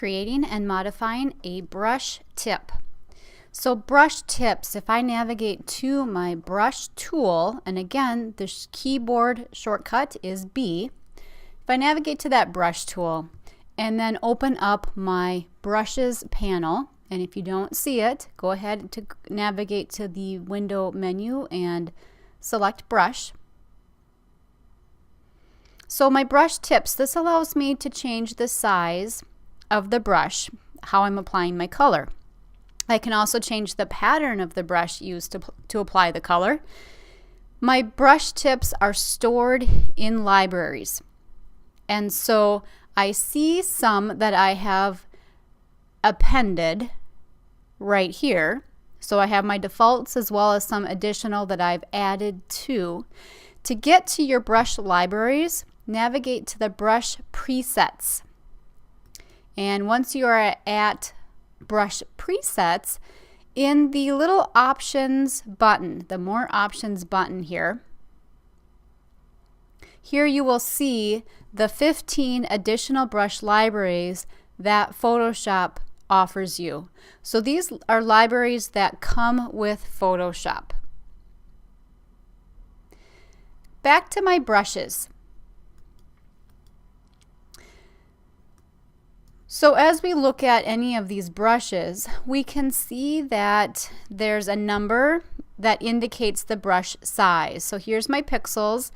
creating and modifying a brush tip. So brush tips, if I navigate to my brush tool, and again, the keyboard shortcut is B. If I navigate to that brush tool and then open up my brushes panel, and if you don't see it, go ahead to navigate to the window menu and select brush. So my brush tips, this allows me to change the size of the brush, how I'm applying my color. I can also change the pattern of the brush used to apply the color. My brush tips are stored in libraries. And so I see some that I have appended right here. So I have my defaults as well as some additional that I've added to. To get to your brush libraries, navigate to the brush presets. And once you are at brush presets, in the little options button, the more options button here you will see the 15 additional brush libraries that Photoshop offers you. So these are libraries that come with Photoshop. Back to my brushes. So as we look at any of these brushes, we can see that there's a number that indicates the brush size. So here's my pixels.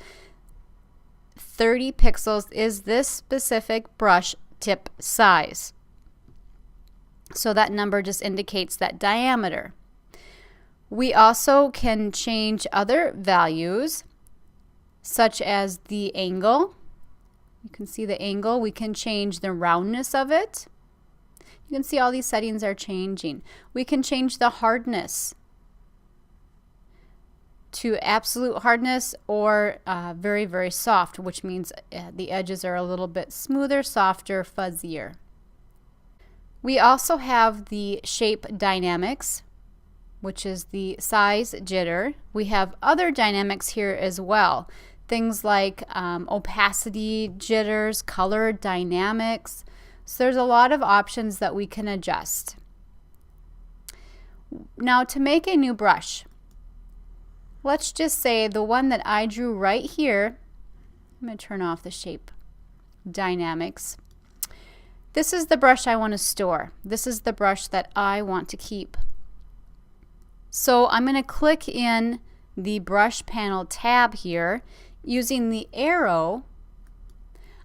30 pixels is this specific brush tip size. So that number just indicates that diameter. We also can change other values, such as the angle. You can see the angle. We can change the roundness of it. You can see all these settings are changing. We can change the hardness to absolute hardness or very, very soft, which means the edges are a little bit smoother, softer, fuzzier. We also have the shape dynamics, which is the size jitter. We have other dynamics here as well. Things like opacity jitters, color dynamics. So there's a lot of options that we can adjust. Now to make a new brush, let's just say the one that I drew right here, I'm going to turn off the shape dynamics. This is the brush I want to store. This is the brush that I want to keep. So I'm going to click in the brush panel tab here. Using the arrow,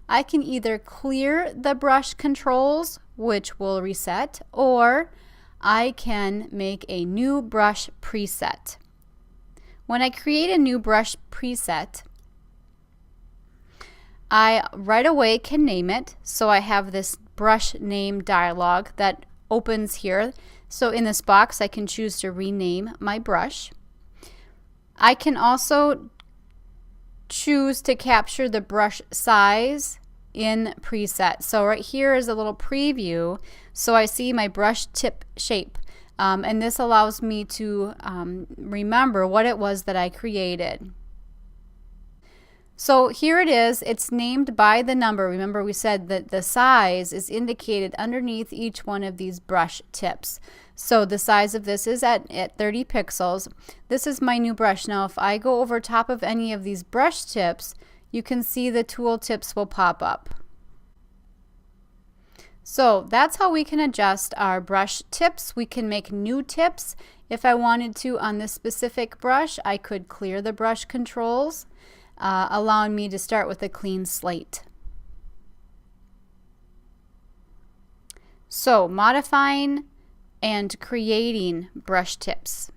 I can either clear the brush controls, which will reset, or I can make a new brush preset. When I create a new brush preset, I right away can name it. So I have this brush name dialog that opens here. So in this box, I can choose to rename my brush. I can also choose to capture the brush size in preset. So right here is a little preview. So I see my brush tip shape. And this allows me to remember what it was that I created. So here it is. It's named by the number. Remember we said that the size is indicated underneath each one of these brush tips. So the size of this is at 30 pixels. This is my new brush. Now if I go over top of any of these brush tips, you can see the tool tips will pop up. So that's how we can adjust our brush tips. We can make new tips. If I wanted to on this specific brush, I could clear the brush controls, allowing me to start with a clean slate. So modifying and creating brush tips.